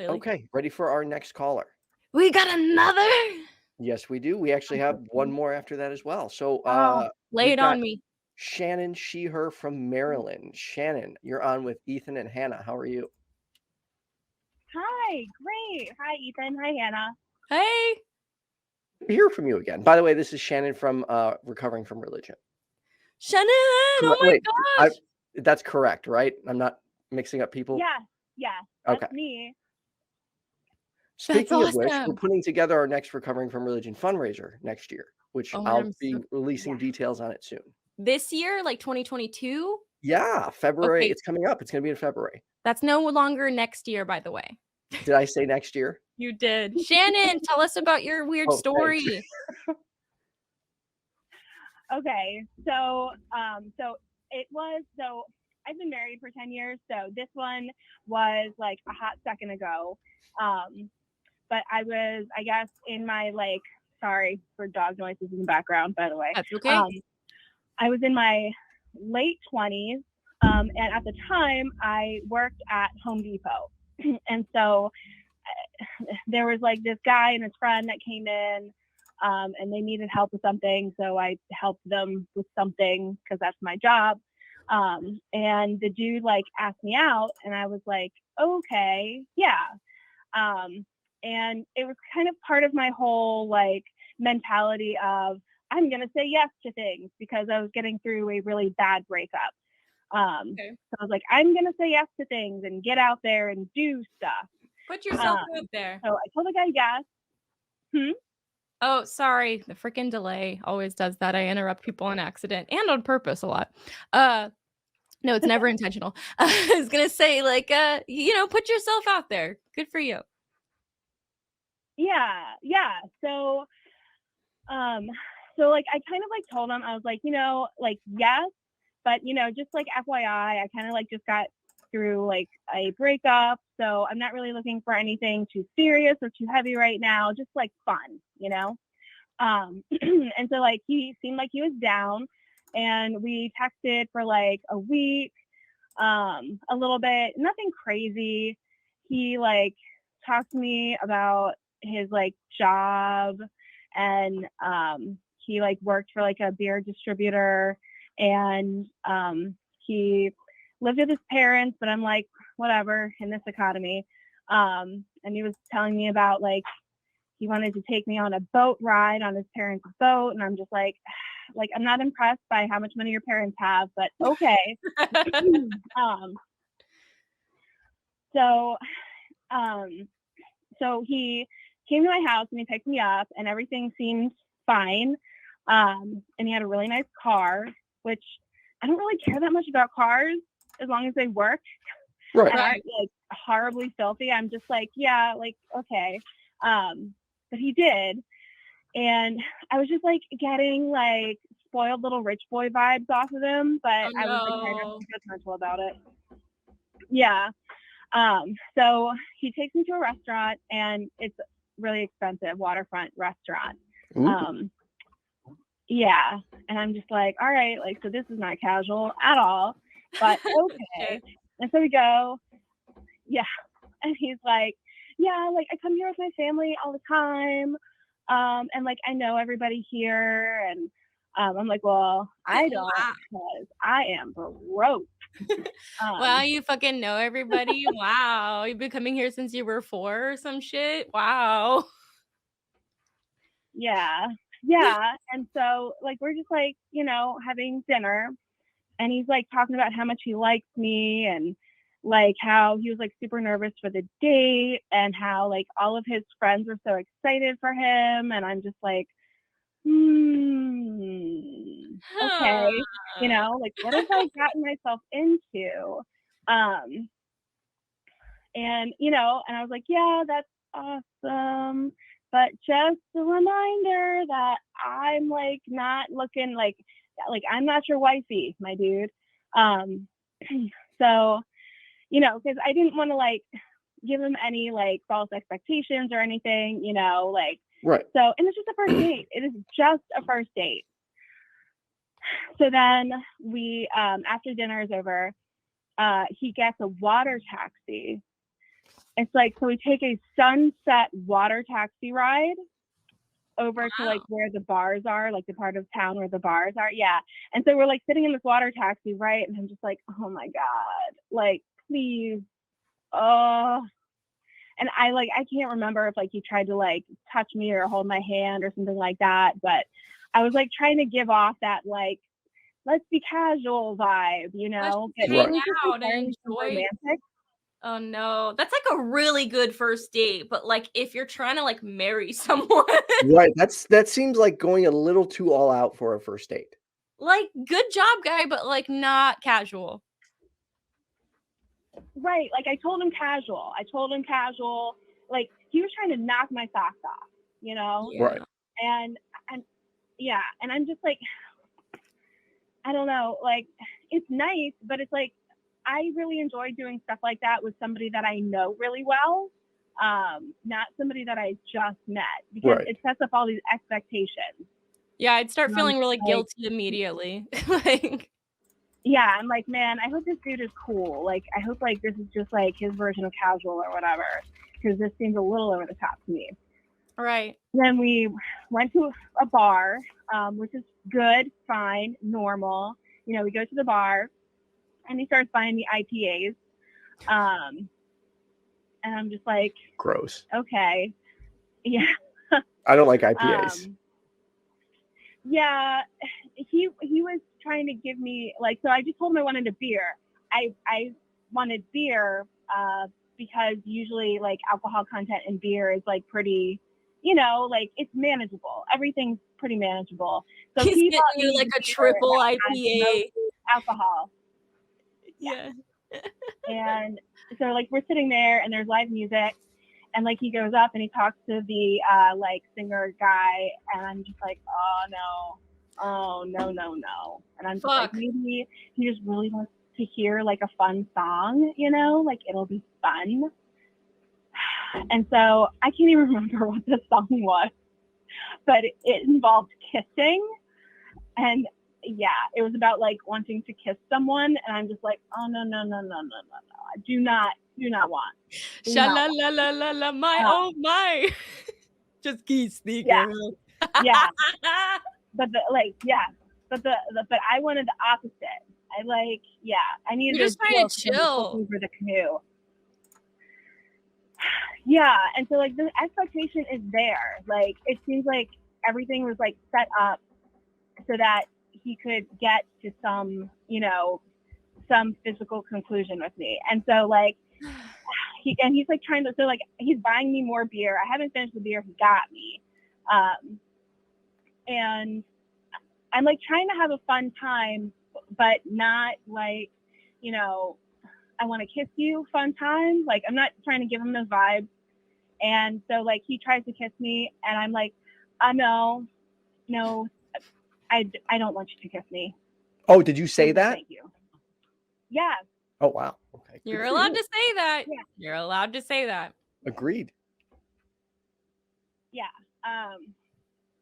clearly. Okay, ready for our next caller. We got another. Yes, we do. We actually have one more after that as well. So Lay we've it got on me. Shannon, her from Maryland. Shannon, you're on with Ethan and Hannah. How are you? Hi, great. Hi, Ethan. Hi, Hannah. Hey. Good to hear from you again. By the way, this is Shannon from Recovering from Religion. Shannon, oh my Wait, gosh. that's correct, right? I'm not mixing up people? Yeah, that's Okay. me. Speaking of which, awesome. we're putting together our next Recovering from Religion fundraiser next year, which I'll be releasing details on it soon. This year, like 2022? Yeah, February. Okay. It's coming up. It's going to be in February. That's no longer next year, by the way. Did I say next year? You did. Shannon, tell us about your weird story. Okay, so I've been married for 10 years, so this one was like a hot second ago. But I was, I guess, in my sorry for dog noises in the background, by the way. That's okay. I was in my late 20s, and at the time I worked at Home Depot. And so there was like this guy and his friend that came in, and they needed help with something. So I helped them with something because that's my job. And the dude asked me out, and I was like, okay, yeah. And it was kind of part of my whole mentality of I'm going to say yes to things because I was getting through a really bad breakup. So I was like, I'm going to say yes to things and get out there and do stuff. Put yourself out there. So I told the guy yes. Oh, sorry. The freaking delay always does that. I interrupt people on accident and on purpose a lot. No, it's never intentional. I was going to say put yourself out there. Good for you. Yeah. So I kind of told him, I was like, yes, but just FYI, I kind of just got through a breakup, so I'm not really looking for anything too serious or too heavy right now, just fun, and so he seemed like he was down, and we texted for a week, a little bit, nothing crazy. He talked to me about his job, and he worked for a beer distributor, and he lived with his parents, but I'm like, whatever, in this economy. And he was telling me about he wanted to take me on a boat ride on his parents' boat, and I'm just like I'm not impressed by how much money your parents have, but okay. So he came to my house and he picked me up, and everything seemed fine. And he had a really nice car, which I don't really care that much about cars as long as they work. Right. And aren't horribly filthy. I'm just yeah, okay. But he did. And I was just getting spoiled little rich boy vibes off of him, but I was trying not to be judgmental about it. Yeah. So he takes me to a restaurant, and it's really expensive waterfront restaurant. Yeah. And I'm just all right, so this is not casual at all, but okay. And so we go, yeah. And he's yeah, I come here with my family all the time. And I know everybody here. And I'm like, well, I don't, because I am broke. Wow, you fucking know everybody. Wow. You've been coming here since you were 4 or some shit. Wow. Yeah. And so we're just having dinner, and he's talking about how much he likes me, and how he was super nervous for the date, and how all of his friends were so excited for him, and I'm just okay, what have I gotten myself into? And and I was like, yeah, that's awesome, but just a reminder that I'm not looking I'm not your wifey, my dude. So because I didn't want to give him any false expectations or anything, right. So, and it's just a first date. It is just a first date. So then we, after dinner is over, he gets a water taxi, it's like, so we take a sunset water taxi ride over to like where the bars are, like the part of town where the bars are. Yeah. And so we're like sitting in this water taxi, right? And I'm just like, oh my God, like, please. Oh. And I can't remember if like he tried to like touch me or hold my hand or something like that. But I was like trying to give off that like, let's be casual vibe, you know? Let's But hang out and enjoy. Romantic. Oh no, that's like a really good first date. But like if you're trying to like marry someone, right? That seems like going a little too all out for a first date. Like, good job, guy, but like not casual. Right. Like I told him casual. Like he was trying to knock my socks off, you know? Yeah. Right. And yeah, and I'm just like, I don't know, like it's nice, but it's like I really enjoy doing stuff like that with somebody that I know really well, not somebody that I just met, because it sets up all these expectations. Yeah, I'd start feeling really guilty immediately. Like, yeah, I'm like, man, I hope this dude is cool. Like, I hope like this is just like his version of casual or whatever, because this seems a little over the top to me. Right. Then we went to a bar, which is good, fine, normal. You know, we go to the bar, and he starts buying me IPAs, and I'm just like, gross. Okay, yeah. I don't like IPAs. Yeah, he was trying to give me like, so I just told him I wanted a beer. I wanted beer because usually like alcohol content in beer is like pretty, you know, like it's manageable. Everything's pretty manageable. So he's getting you like a triple IPA alcohol. Yeah. And so like we're sitting there and there's live music, and like he goes up and he talks to the like singer guy, and I'm just like, oh no. And I'm just like, maybe he just really wants to hear like a fun song, you know, like it'll be fun. And so I can't even remember what the song was, but it involved kissing. And yeah, it was about like wanting to kiss someone, and I'm just like, oh no. I do not want. Sha-la-la-la-la-la, my oh my. Just keep sneaking. Yeah. But I wanted the opposite. I needed You're just trying to chill over the canoe. Yeah, and so like the expectation is there. Like it seems like everything was like set up so that he could get to some, you know, some physical conclusion with me. And so like he's like trying to, so like he's buying me more beer. I haven't finished the beer he got me. And I'm like trying to have a fun time, but not like, you know, I want to kiss you fun time. Like I'm not trying to give him those vibes. And so like he tries to kiss me, and I'm like, no, I don't want you to kiss me. Oh, did you say that? Thank you. Yeah. Oh wow. Okay. You're allowed to say that. Yeah. You're allowed to say that. Agreed. Yeah.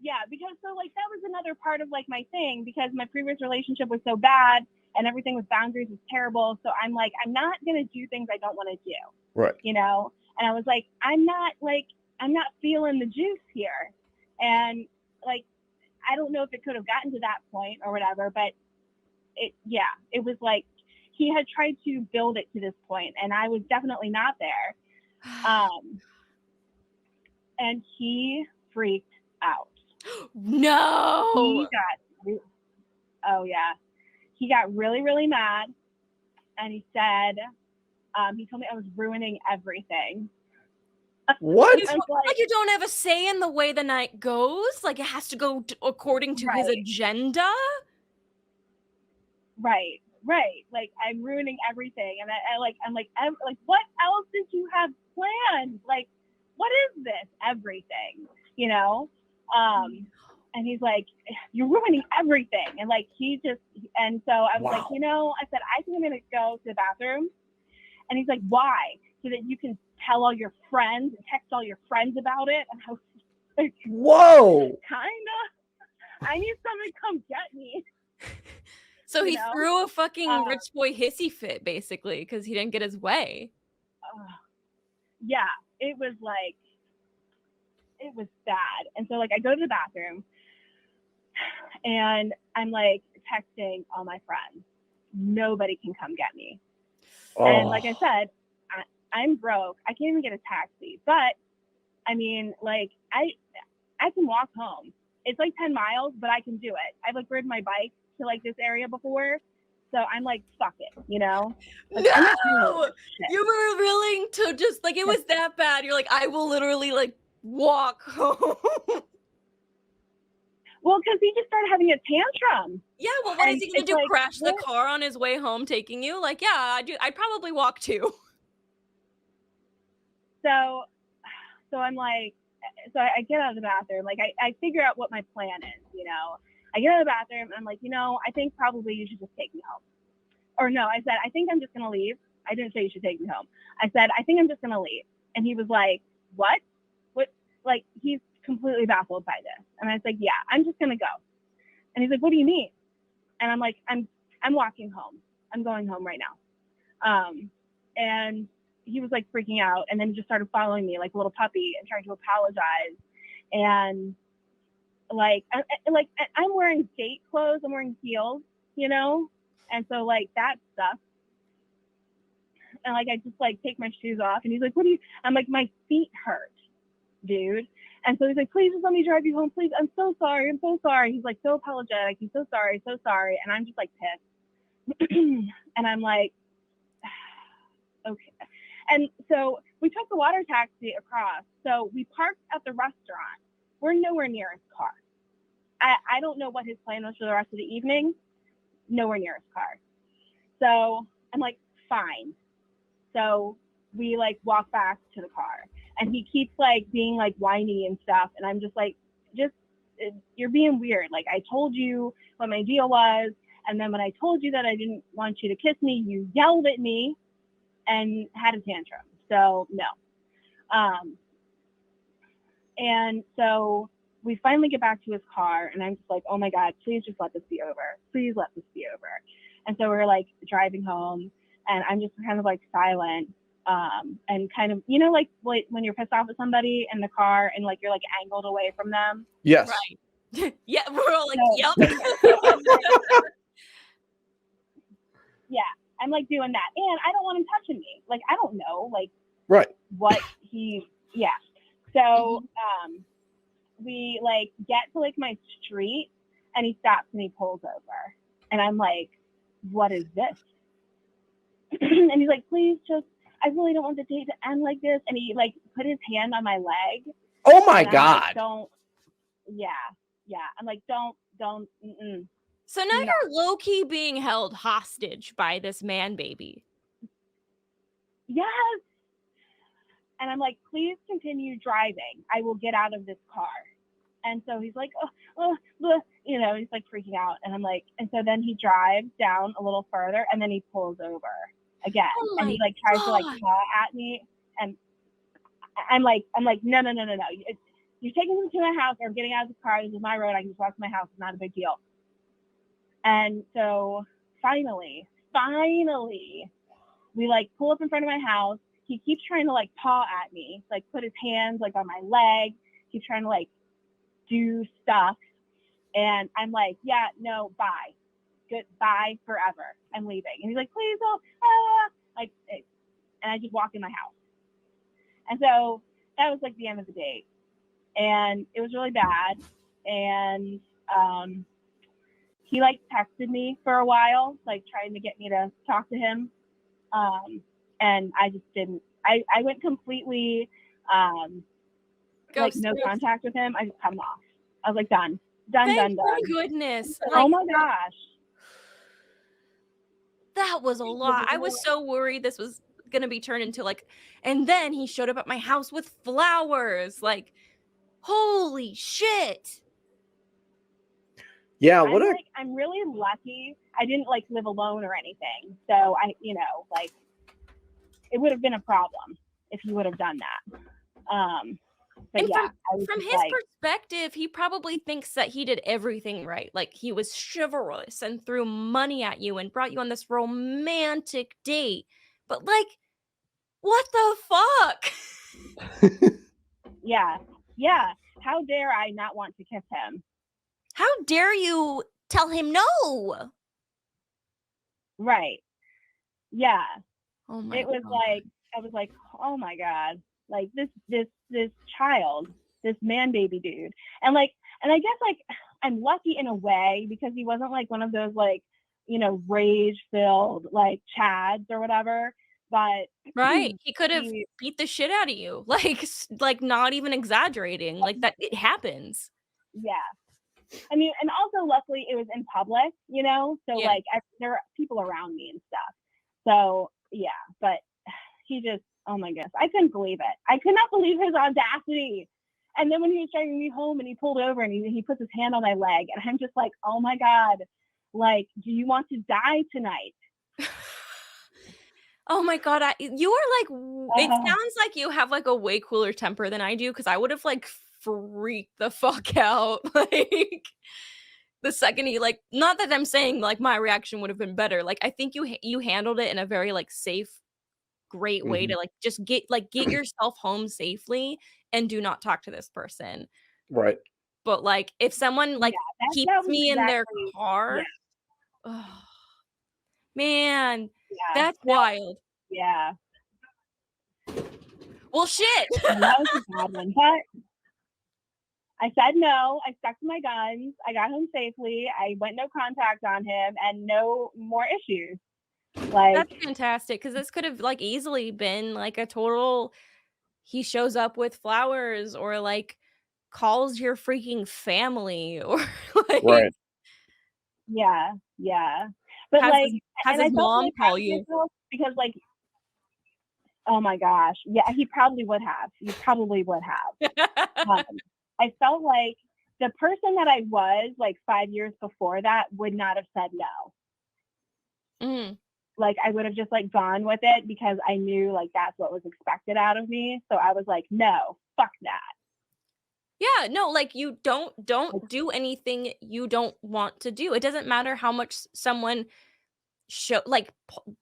Yeah, because so like that was another part of like my thing, because my previous relationship was so bad and everything with boundaries was terrible. So I'm like, I'm not gonna do things I don't want to do. Right. You know? And I was like, I'm not feeling the juice here. And like I don't know if it could have gotten to that point or whatever, but it was like he had tried to build it to this point, and I was definitely not there. And he freaked out. No. He got really, really mad, and he said, he told me I was ruining everything. What? Like you don't have a say in the way the night goes? Like it has to go according to his agenda? Right. Like I'm ruining everything, and I'm like, what else did you have planned? Like, what is this? Everything, you know? And he's like, you're ruining everything. And like, and so I was like, you know, I said, I think I'm going to go to the bathroom. And he's like, why? So that you can tell all your friends and text all your friends about it. And I was like, whoa. Kinda. I need someone to come get me. So he threw a fucking rich boy hissy fit, basically, because he didn't get his way. yeah, it was bad. And so like I go to the bathroom and I'm like texting all my friends. Nobody can come get me. And like I said, I'm broke. I can't even get a taxi. But I mean, like I can walk home. It's like 10 miles, but I can do it. I've like ridden my bike to like this area before. So I'm like, fuck it, you know? Like, no! You were willing to just like, it was that bad. You're like, I will literally like walk home. Well, because he just started having a tantrum. Yeah, well, what is he gonna do? Like, crash the car on his way home taking you? Like, yeah, I'd probably walk too. So I'm like, so I get out of the bathroom. Like, I figure out what my plan is, you know? I get out of the bathroom and I'm like, you know, I think probably you should just take me home. Or no, I said, I think I'm just gonna leave. I didn't say you should take me home. I said, I think I'm just gonna leave. And he was like, what? Like, he's completely baffled by this. And I was like, yeah, I'm just gonna go. And he's like, what do you mean? And I'm like, I'm walking home. I'm going home right now. And he was like freaking out, and then he just started following me like a little puppy and trying to apologize. And like I'm wearing skate clothes, I'm wearing heels, you know? And so like that sucks. And like I just like take my shoes off and he's like, what do you, I'm like, my feet hurt, dude. And so he's like, please just let me drive you home, please. I'm so sorry. He's like so apologetic. He's so sorry. And I'm just like pissed. And I'm like, okay. And so we took the water taxi across. So we parked at the restaurant. We're nowhere near his car. I don't know what his plan was for the rest of the evening. Nowhere near his car. So I'm like, fine. So we like walk back to the car. And he keeps like being like whiny and stuff. And I'm just like, you're being weird. Like I told you what my deal was. And then when I told you that I didn't want you to kiss me, you yelled at me and had a tantrum. So no. And so we finally get back to his car and I'm just like, oh my God, please just let this be over. Please let this be over. And so we're like driving home and I'm just kind of like silent. And kind of, you know, like when you're pissed off at somebody in the car and like you're like angled away from them. Yes. Right. Yeah, we're all like, yep. Yeah, I'm like doing that. And I don't want him touching me. Like, I don't know, like, right. What yeah. So, we like get to like my street and he stops and he pulls over. And I'm like, what is this? And he's like, please just, I really don't want the date to end like this. And he like put his hand on my leg. Oh my God. Like, don't. Yeah. I'm like, don't. So now you're low-key being held hostage by this man baby. Yes. And I'm like, please continue driving. I will get out of this car. And so he's like, you know, he's like freaking out. And I'm like, and so then he drives down a little further and then he pulls over again. And he like tries to like paw at me. And I'm like, no. You're taking me to my house or I'm getting out of the car. This is my road. I can just walk to my house. It's not a big deal. And so finally, we like pull up in front of my house. He keeps trying to like paw at me, like put his hands like on my leg. He's trying to like do stuff. And I'm like, yeah, no, bye. Goodbye forever. I'm leaving. And he's like, please don't. Like, and I just walk in my house. And so that was like the end of the date. And it was really bad. And he like texted me for a while, like trying to get me to talk to him. And I just didn't. I went completely like no contact with him. I just cut him off. I was like, done. Thank goodness. Like, oh my gosh. That was a lot. I was so worried this was going to be turned into like, and then he showed up at my house with flowers. Like, holy shit. Yeah. I'm really lucky. I didn't like live alone or anything. So I, you know, like it would have been a problem if he would have done that. But and yeah, from his perspective, he probably thinks that he did everything right. Like he was chivalrous and threw money at you and brought you on this romantic date. But like, What the fuck? Yeah. How dare I not want to kiss him? How dare you tell him no? Right. Yeah. Oh my It was God. like, I was like, oh my God, like this child, this man baby dude. And I guess like I'm lucky in a way because he wasn't like one of those like, rage filled like chads or whatever. But right, he could have beat the shit out of you, like not even exaggerating, like that it happens. Yeah. I mean, and also luckily it was in public, so like there were people around me and stuff. So yeah, but he just, oh my goodness, I couldn't believe it. I could not believe his audacity. And then when he was driving me home and he pulled over and he puts his hand on my leg, and I'm just like, oh my God, like, do you want to die tonight? Oh my God, you are like, it sounds like you have like a way cooler temper than I do, because I would have like freaked the fuck out. Like the second he like, not that I'm saying like my reaction would have been better. Like I think you handled it in a very like safe, great way to like just get yourself home safely and do not talk to this person. Right. But like if someone like keeps me in their car, oh, man, that's wild. Yeah. Well, shit. That was a bad one, but I said no. I stuck to my guns. I got home safely. I went no contact on him, and no more issues. Like, that's fantastic, because this could have like easily been like a total, he shows up with flowers or like calls your freaking family or like right. Yeah. But has his mom call you because like, oh my gosh, yeah, he probably would have. I felt like the person that I was like 5 years before that would not have said no. Like I would have just like gone with it because I knew like that's what was expected out of me. So I was like, no, fuck that. Yeah, no, like you don't do anything you don't want to do. It doesn't matter how much someone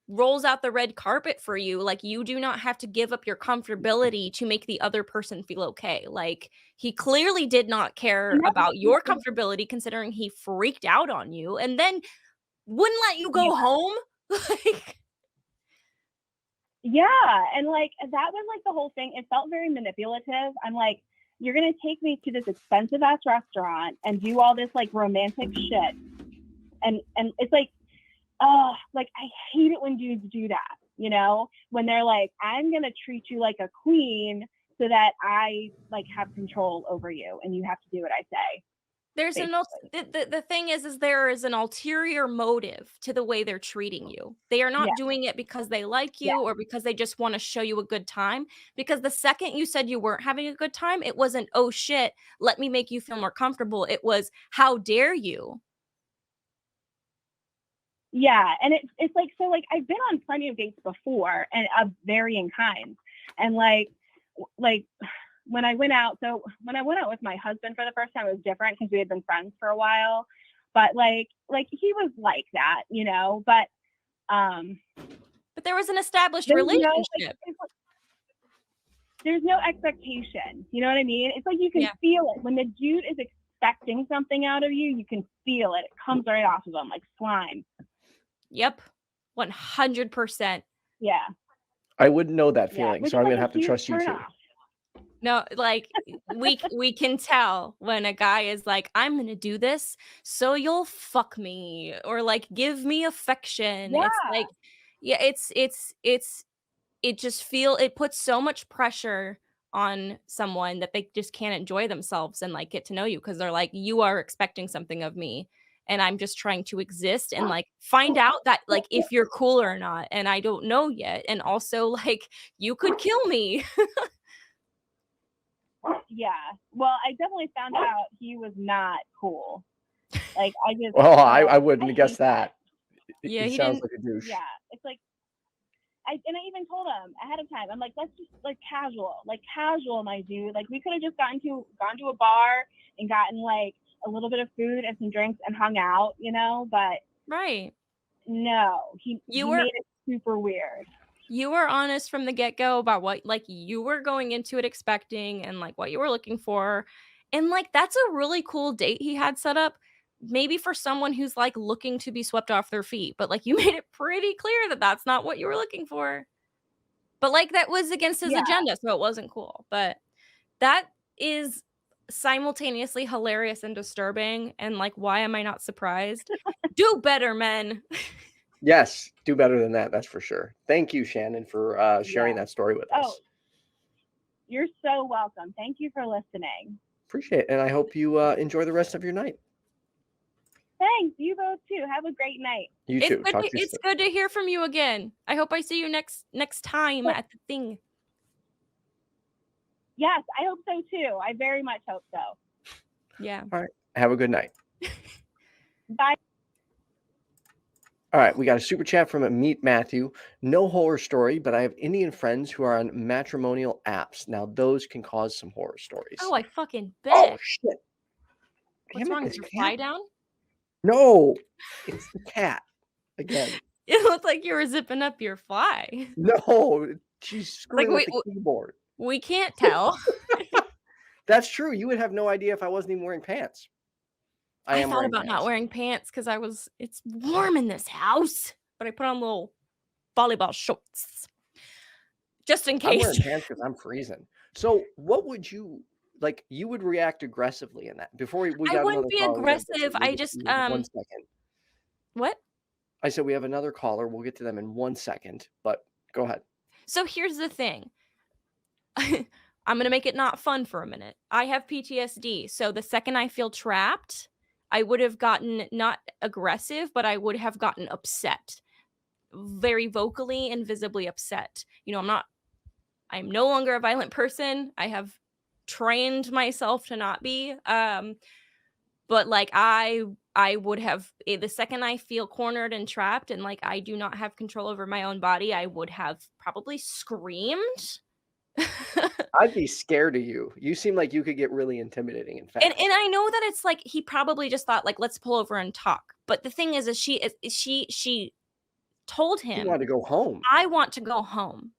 rolls out the red carpet for you. Like you do not have to give up your comfortability to make the other person feel okay. Like he clearly did not care about your comfortability, considering he freaked out on you and then wouldn't let you go home. Like, yeah, and like that was like the whole thing. It felt very manipulative. I'm like, you're gonna take me to this expensive ass restaurant and do all this like romantic shit, and it's like, oh, like I hate it when dudes do that. When they're like, I'm gonna treat you like a queen so that I like have control over you, and you have to do what I say. There's the thing is there is an ulterior motive to the way they're treating you. They are not doing it because they like you or because they just want to show you a good time. Because the second you said you weren't having a good time, it wasn't, oh shit, let me make you feel more comfortable. It was, how dare you? Yeah, and it's like, so like I've been on plenty of dates before and of varying kinds, and like when I went out with my husband for the first time, it was different because we had been friends for a while. But like he was like that, but there was an established relationship. There's no expectation. You know what I mean? It's like you can feel it. When the dude is expecting something out of you, you can feel it. It comes right off of them like slime. Yep. 100%. Yeah. I wouldn't know that feeling, so I'm going to have to trust you too. No, like we can tell when a guy is like, I'm gonna do this so you'll fuck me, or like give me affection. Yeah. It's like, yeah, it puts so much pressure on someone that they just can't enjoy themselves and like get to know you, because they're like, you are expecting something of me and I'm just trying to exist and like find out that like if you're cool or not, and I don't know yet, and also like you could kill me. Yeah. Well, I definitely found out he was not cool. Like I just well, I wouldn't guess that. Yeah, he sounds like a douche. Yeah. It's like I even told him ahead of time. I'm like, let's just like casual, my dude. Like we could have just gone to a bar and gotten like a little bit of food and some drinks and hung out, but right. No, he made it super weird. You were honest from the get-go about what, like, you were going into it expecting and, like, what you were looking for, and, like, that's a really cool date he had set up, maybe for someone who's, like, looking to be swept off their feet, but, like, you made it pretty clear that that's not what you were looking for. But, like, that was against his Yeah. agenda, so it wasn't cool, but that is simultaneously hilarious and disturbing, and, like, why am I not surprised? Do better, men. Yes, do better than that, that's for sure. Thank you, Shannon, for sharing that story with us. You're so welcome. Thank you for listening. Appreciate it, and I hope you enjoy the rest of your night. Thanks. You both too. Have a great night. You too. Talk to you It's soon. good to hear from you again. I hope I see you next time at the thing. Yes, I hope so too. I very much hope so. Yeah. All right. Have a good night. Bye. All right, we got a super chat from Ameet Mathew. No horror story, but I have Indian friends who are on matrimonial apps. Now, those can cause some horror stories. Oh, I fucking bet. Oh, shit. What's wrong? Is your fly down? No, it's the cat again. It looked like you were zipping up your fly. No, she's screwing Like, with the keyboard. We can't tell. That's true. You would have no idea if I wasn't even wearing pants. I thought about not wearing pants because it's warm in this house, but I put on little volleyball shorts just in case. I'm wearing pants because I'm freezing. So what would you, like, you would react aggressively in that? Before we got I wouldn't be aggressive. I just, 1 second. What? I said we have another caller. We'll get to them in 1 second, but go ahead. So here's the thing. I'm going to make it not fun for a minute. I have PTSD. So the second I feel trapped, I would have gotten not aggressive, but I would have gotten upset. Very vocally and visibly upset. You know, I'm no longer a violent person. I have trained myself to not be. But like I would have, the second I feel cornered and trapped and like I do not have control over my own body, I would have probably screamed. I'd be scared of you. You seem like you could get really intimidating and fast. And I know that it's like he probably just thought like let's pull over and talk. But the thing is she told him, you want to go home. I want to go home.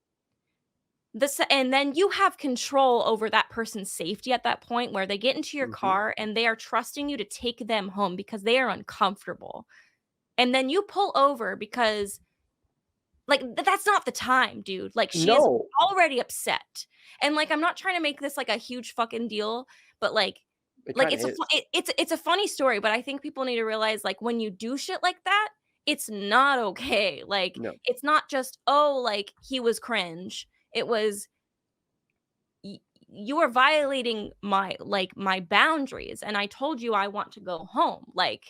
And then you have control over that person's safety at that point where they get into your car and they are trusting you to take them home because they are uncomfortable. And then you pull over because like that's not the time, dude. Like she is already upset. And like I'm not trying to make this like a huge fucking deal, but like it's a funny story, but I think people need to realize like when you do shit like that, it's not okay. Like it's not just like he was cringe. It was you are violating my boundaries, and I told you I want to go home, like,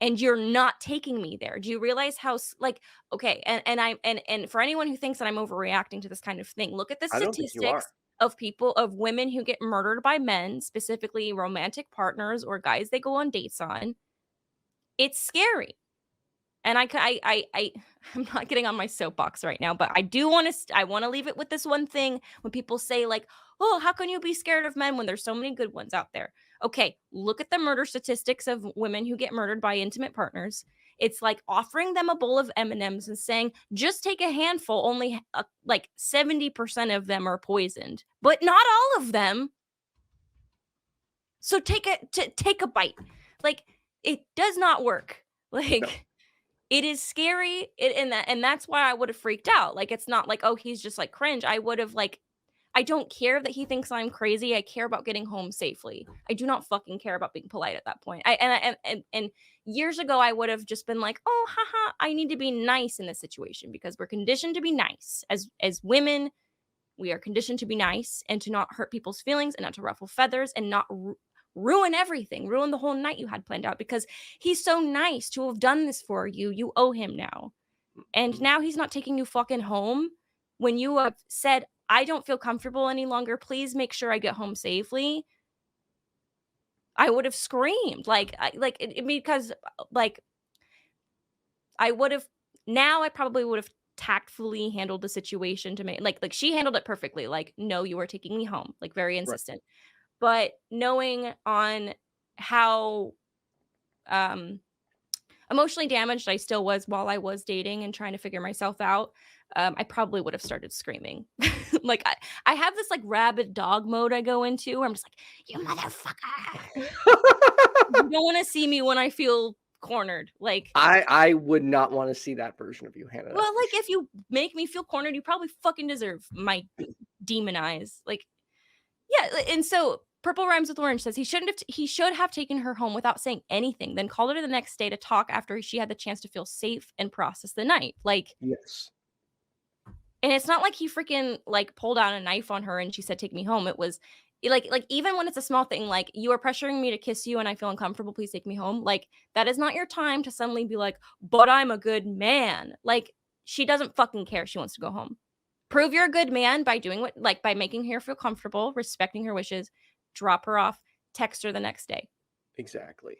and you're not taking me there. Do you realize how like okay? And for anyone who thinks that I'm overreacting to this kind of thing, look at the statistics of women who get murdered by men, specifically romantic partners or guys they go on dates on. It's scary. And I'm not getting on my soapbox right now, but I do want to leave it with this one thing when people say like, oh, how can you be scared of men when there's so many good ones out there? Okay, look at the murder statistics of women who get murdered by intimate partners. It's like offering them a bowl of M&Ms and saying, just take a handful. Only like 70% of them are poisoned, but not all of them. So take a bite. Like it does not work. Like. No. It is scary, and that's why I would have freaked out. Like, it's not like, oh, he's just like cringe. I would have like, I don't care that he thinks I'm crazy. I care about getting home safely. I do not fucking care about being polite at that point. And years ago, I would have just been like, oh, haha, I need to be nice in this situation because we're conditioned to be nice as women. We are conditioned to be nice and to not hurt people's feelings and not to ruffle feathers and not ruin everything, ruin the whole night you had planned out because he's so nice to have done this for you. You owe him now. And now he's not taking you fucking home when you have said, I don't feel comfortable any longer. Please make sure I get home safely. I would have screamed because like I probably would have tactfully handled the situation to make like she handled it perfectly. Like, no, you are taking me home, like very insistent. Right. But knowing on how emotionally damaged I still was while I was dating and trying to figure myself out, I probably would have started screaming. Like I have this like rabid dog mode I go into where I'm just like, you motherfucker. You don't want to see me when I feel cornered. Like, I would not want to see that version of you, Hannah. well, like if you make me feel cornered, you probably fucking deserve my demon eyes. Like, yeah. And so Purple Rhymes with Orange says he should have taken her home without saying anything, then called her the next day to talk after she had the chance to feel safe and process the night. Like, Yes. and it's not like he freaking like pulled out a knife on her and she said, take me home. It was like even when it's a small thing, like you are pressuring me to kiss you and I feel uncomfortable, please take me home. Like that is not your time to suddenly be like, but I'm a good man. Like she doesn't fucking care. She wants to go home. Prove you're a good man by doing what, like by making her feel comfortable, respecting her wishes, drop her off, text her the next day. Exactly.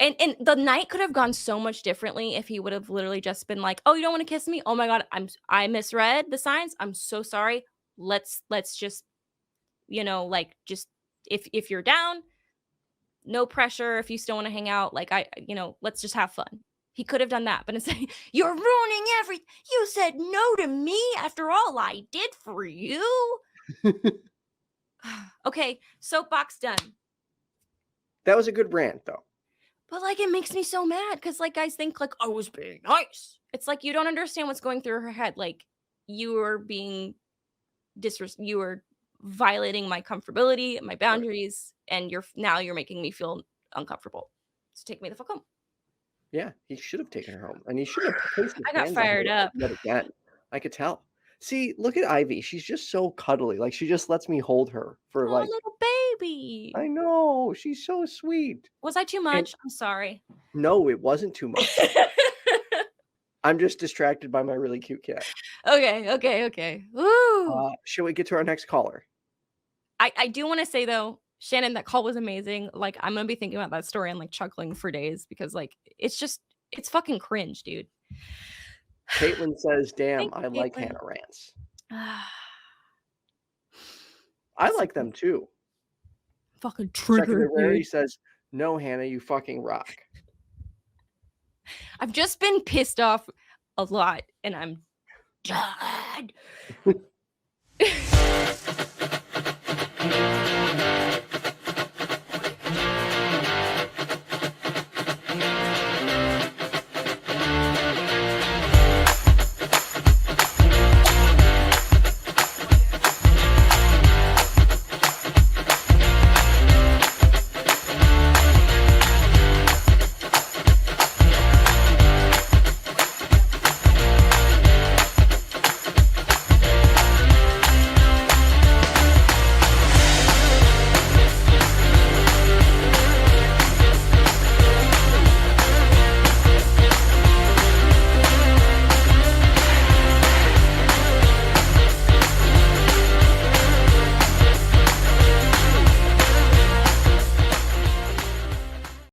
And the night could have gone so much differently if he would have literally just been like, "Oh, you don't want to kiss me? Oh my god, I misread the signs. I'm so sorry. Let's just, like just if you're down, no pressure. If you still want to hang out, like let's just have fun." He could have done that, but instead, you're ruining everything. You said no to me after all I did for you. Okay, soapbox done. That was a good rant, though. But, like, it makes me so mad because, like, guys think, like, I was being nice. It's like you don't understand what's going through her head. Like, you are being you are violating my comfortability, my boundaries, and you're making me feel uncomfortable. So take me the fuck home. Yeah, he should have taken her home, and he should have placed his I got hands on fired her up. yet again. I could tell. See, look at Ivy. She's just so cuddly. Like she just lets me hold her for Oh, like. little baby. I know she's so sweet. Was I too much? I'm sorry. No, it wasn't too much. I'm just distracted by my really cute cat. Okay. Woo. Shall we get to our next caller? I do want to say though, Shannon, that call was amazing. Like I'm gonna be thinking about that story and like chuckling for days because like it's fucking cringe, dude. Kaitlyn says, "Damn, Thank I you, like Kaitlyn. Hannah rants. I like them too." Fucking trigger. Rarity says, "No, Hannah, you fucking rock." I've just been pissed off a lot, and I'm done.